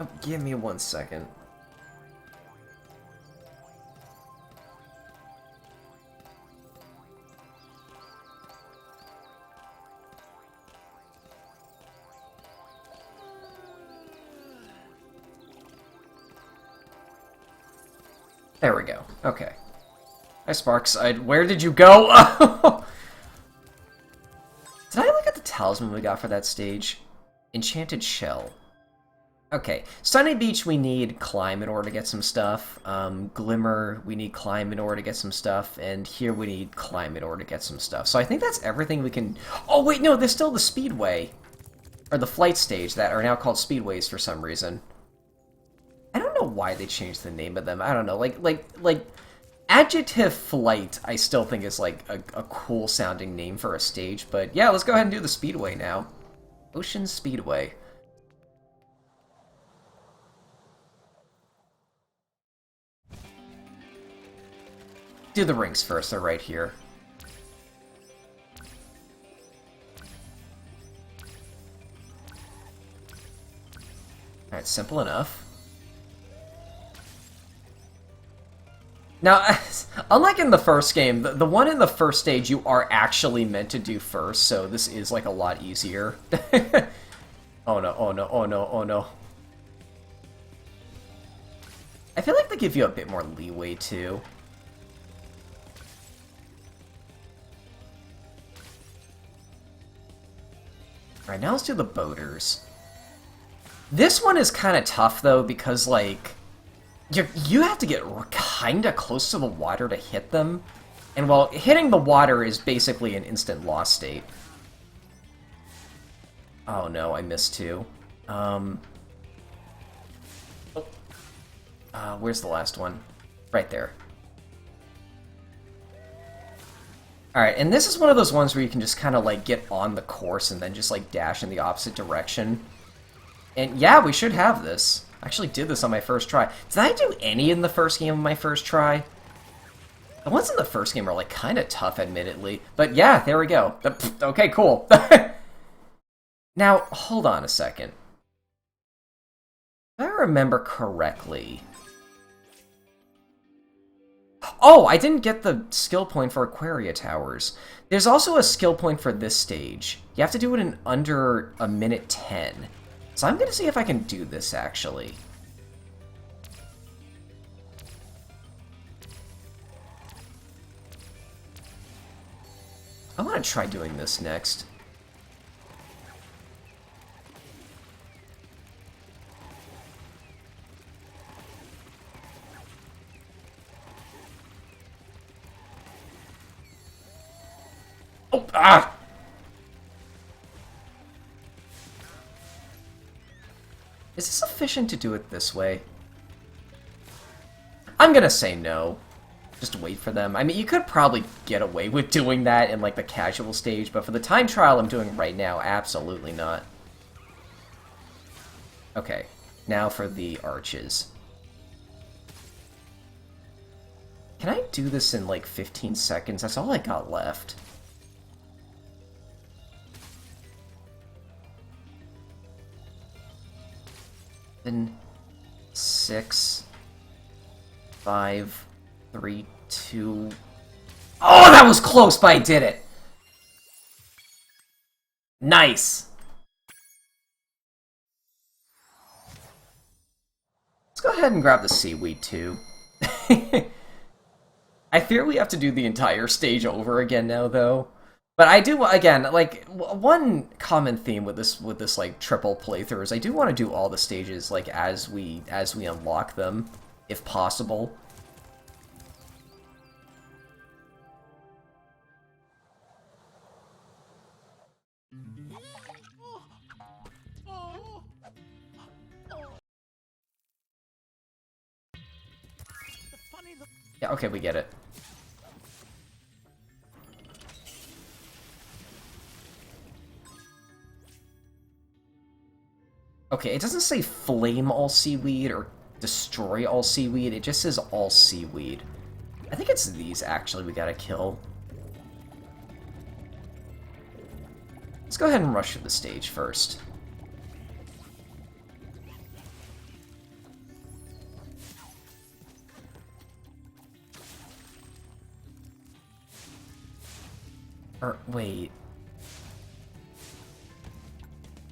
Oh, give me 1 second. There we go. Okay. Hi, Sparks. Where did you go? Did I look at the talisman we got for that stage? Enchanted Shell. Okay. Sunny Beach, we need climb in order to get some stuff. Glimmer, we need climb in order to get some stuff. And here we need climb in order to get some stuff. So I think that's everything we can... Oh, wait, no, there's still the Speedway. Or the flight stage that are now called Speedways for some reason. I don't know why they changed the name of them. I don't know. Like Adjective Flight, I still think is like a cool sounding name for a stage. But yeah, let's go ahead and do the Speedway now. Ocean Speedway. Do the rings first. They're right here. Alright, simple enough. Now, unlike in the first game, the one in the first stage you are actually meant to do first, so this is, like, a lot easier. Oh no, oh no, oh no, oh no. I feel like they give you a bit more leeway, too. Alright, now let's do the boaters. This one is kind of tough, though, because, like... You have to get kinda close to the water to hit them. And, well, hitting the water is basically an instant loss state. Oh no, I missed two. Where's the last one? Right there. Alright, and this is one of those ones where you can just kind of, like, get on the course and then just, like, dash in the opposite direction. And, yeah, we should have this. I actually did this on my first try. Did I do any in the first game on my first try? The ones in the first game are, like, kind of tough, admittedly. But, yeah, there we go. Okay, cool. Now, hold on a second. If I remember correctly... Oh, I didn't get the skill point for Aquaria Towers. There's also a skill point for this stage. You have to do it in under a minute 10. So I'm going to see if I can do this, actually. I want to try doing this next. Oh, ah! Is this efficient to do it this way? I'm gonna say no. Just wait for them. I mean, you could probably get away with doing that in, like, the casual stage, but for the time trial I'm doing right now, absolutely not. Okay, now for the arches. Can I do this in, like, 15 seconds? That's all I got left. 6, 5, 3, 2... Oh, that was close, but I did it. Nice. Let's go ahead and grab the Seaweed, too. I fear we have to do the entire stage over again now, though. But I do, again, like, one common theme with this like, triple playthrough is I do want to do all the stages, like, as we unlock them, if possible. Yeah, okay, we get it. Okay, it doesn't say flame all seaweed or destroy all seaweed, it just says all seaweed. I think it's these, actually, we gotta kill. Let's go ahead and rush to the stage first. Or, wait.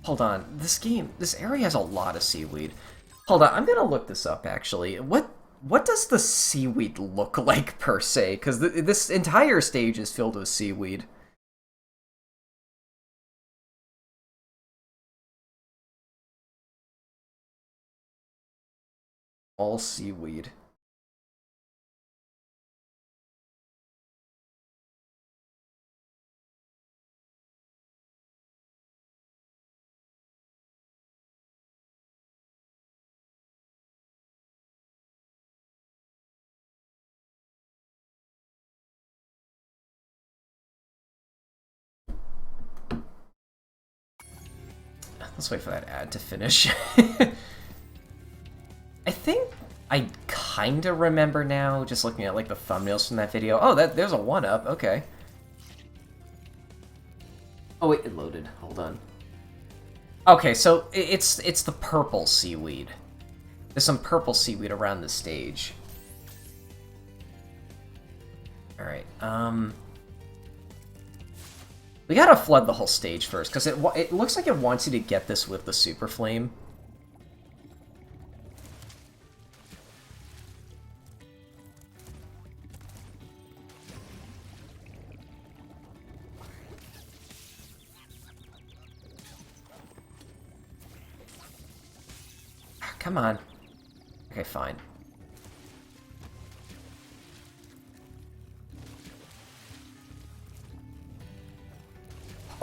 Hold on, this area has a lot of seaweed. Hold on, I'm gonna look this up, actually. What does the seaweed look like, per se? Because this entire stage is filled with seaweed. All seaweed. Let's wait for that ad to finish. I think I kinda remember now, just looking at like the thumbnails from that video. Oh, there's a 1-up, okay. Oh wait, it loaded. Hold on. Okay, so it's the purple seaweed. There's some purple seaweed around the stage. Alright, we gotta flood the whole stage first, because it looks like it wants you to get this with the Super Flame. Come on. Okay, fine.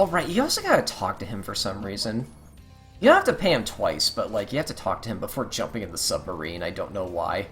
Oh, right, you also gotta talk to him for some reason. You don't have to pay him twice, but, like, you have to talk to him before jumping in the submarine. I don't know why.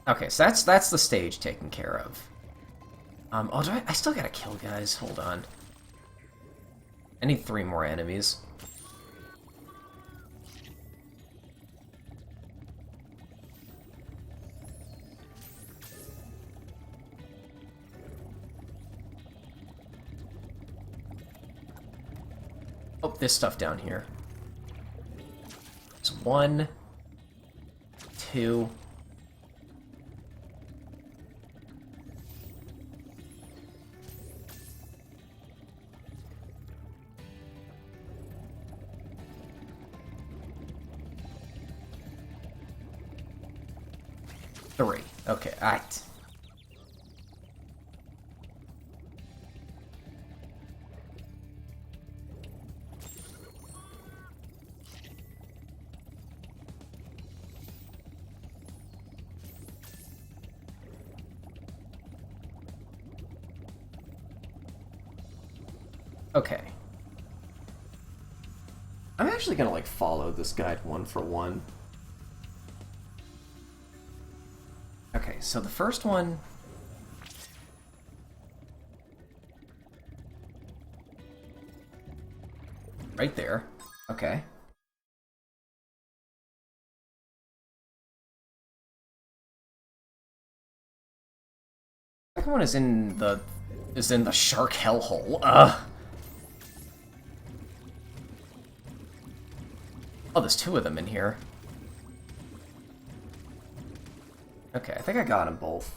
Okay, so that's the stage taken care of. Oh, I still gotta kill guys. Hold on. I need 3 more enemies. Oh, this stuff down here. It's 1, 2... 3. Okay, alright. Okay. I'm actually gonna, like, follow this guide one for one. Okay, so the first one... Right there. Okay. The second one is in the shark hellhole. Oh, there's two of them in here. Okay, I think I got them both.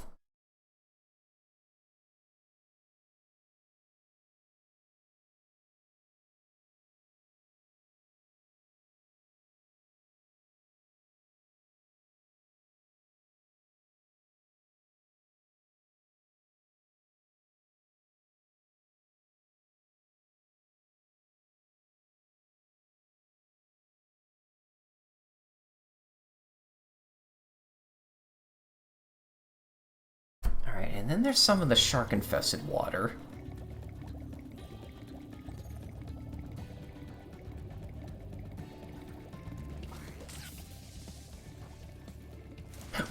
Alright, and then there's some of the shark-infested water.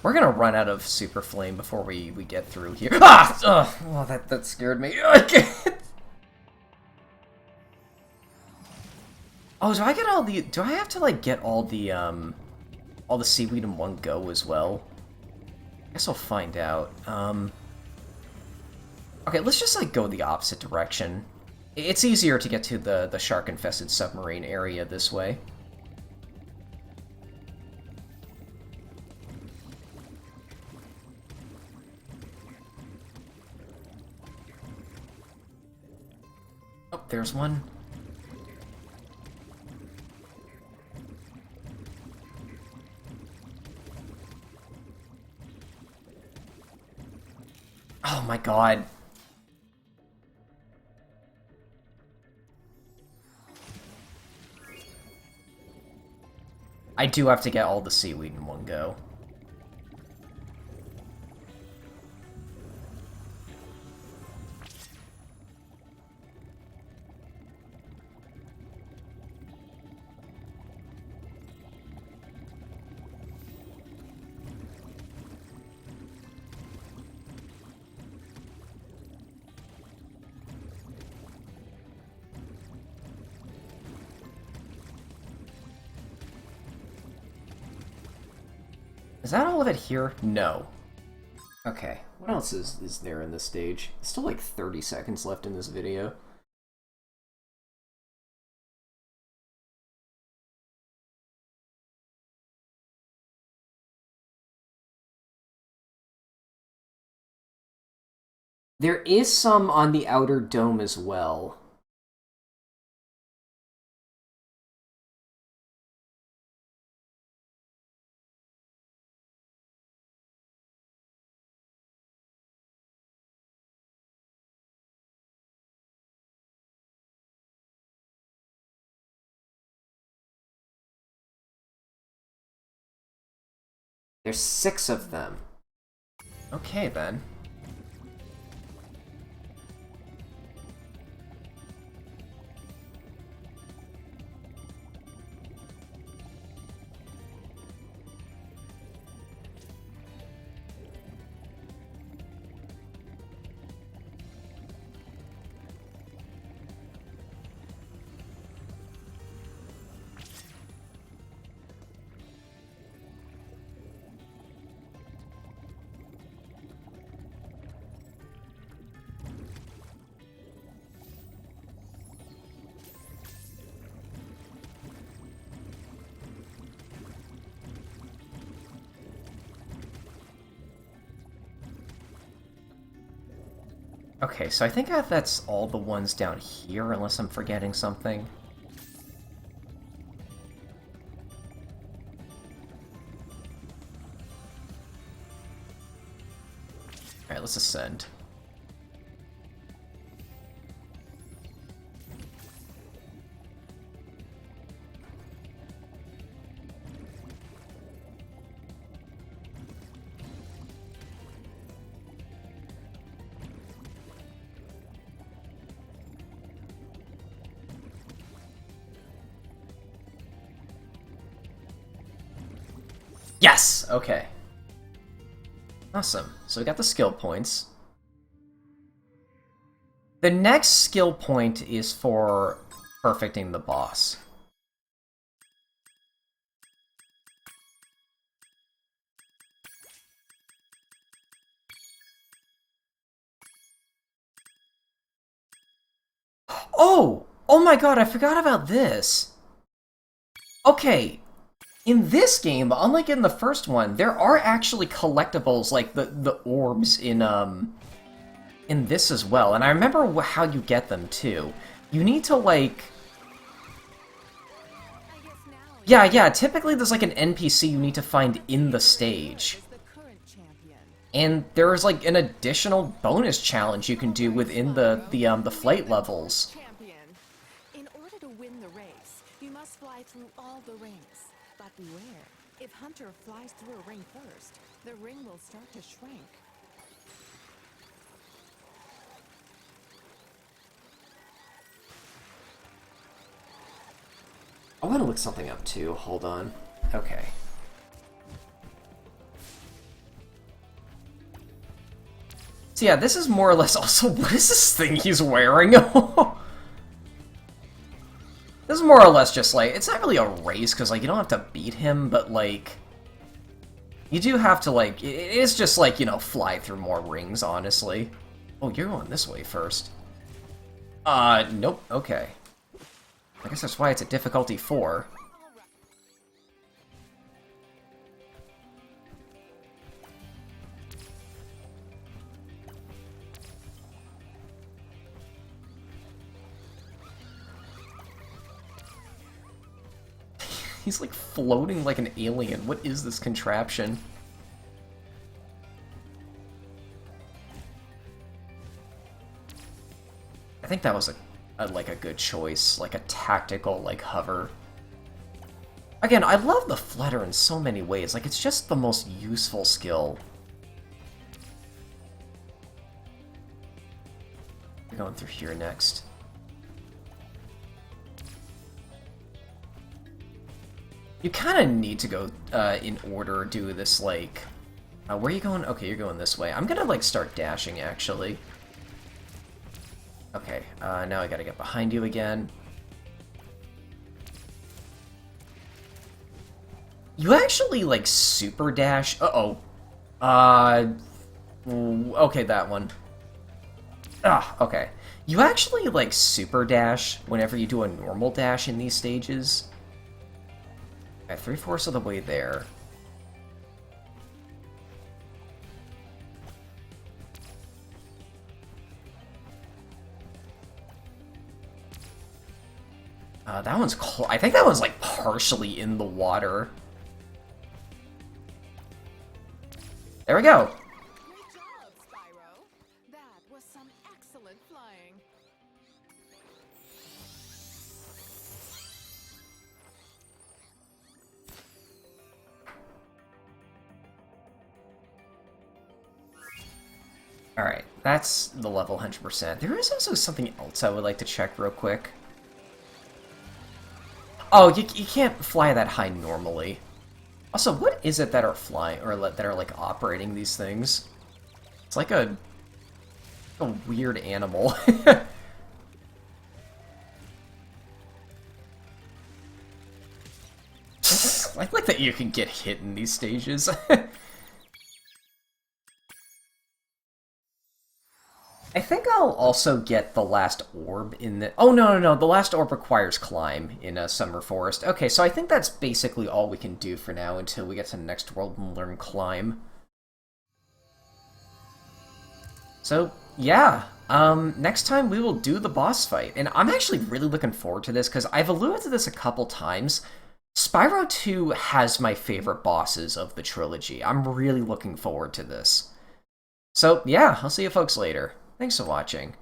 We're gonna run out of Super Flame before we get through here. Ah! Oh, that scared me. I can't. Oh, do I get all the... Do I have to, like, get all the seaweed in one go as well? I guess I'll find out. Okay, let's just, like, go the opposite direction. It's easier to get to the shark-infested submarine area this way. Oh, there's one. Oh my god. I do have to get all the seaweed in one go. Is that all of it here? No. Okay, what else is there in this stage? There's still like 30 seconds left in this video. There is some on the outer dome as well. There's 6 of them. Okay, then. Okay, so I think that's all the ones down here, unless I'm forgetting something. Alright, let's ascend. Yes! Okay. Awesome. So we got the skill points. The next skill point is for perfecting the boss. Oh! Oh my god, I forgot about this! Okay, in this game, unlike in the first one, there are actually collectibles like the orbs in this as well, and I remember how you get them too. You need to like... Yeah, typically there's like an NPC you need to find in the stage. And there's like an additional bonus challenge you can do within the flight levels. In order to win the race, you must fly through all the rings. But beware, if Hunter flies through a ring first, the ring will start to shrink. I want to look something up too. Hold on. Okay. So yeah, this is more or less also... What is this thing he's wearing? This is more or less just like... It's not really a race, because like you don't have to beat him, but like... You do have to like... It is just like, you know, fly through more rings, honestly. Oh, you're going this way first. Nope. Okay. I guess that's why it's a difficulty 4. He's like floating like an alien. What is this contraption? I think that was like a good choice, like a tactical like hover. Again, I love the flutter in so many ways. Like it's just the most useful skill. We're going through here next. You kind of need to go in order, do this, like... where are you going? Okay, you're going this way. I'm gonna, like, start dashing, actually. Okay, now I gotta get behind you again. You actually, like, super dash... Uh-oh. Okay, that one. Ah, okay. You actually, like, super dash whenever you do a normal dash in these stages. At 3/4 of the way there. That one's I think that one's like partially in the water. There we go. Great job, Spyro. That was some excellent flying. Alright, that's the level 100%. There is also something else I would like to check real quick. Oh, you can't fly that high normally. Also, what is it that are flying, or that are, like, operating these things? It's like a weird animal. I like that you can get hit in these stages. I think I'll also get the last orb in the... Oh, no, the last orb requires climb in a Summer Forest. Okay, so I think that's basically all we can do for now until we get to the next world and learn climb. So, yeah. Next time we will do the boss fight. And I'm actually really looking forward to this, because I've alluded to this a couple times. Spyro 2 has my favorite bosses of the trilogy. I'm really looking forward to this. So, yeah, I'll see you folks later. Thanks for watching.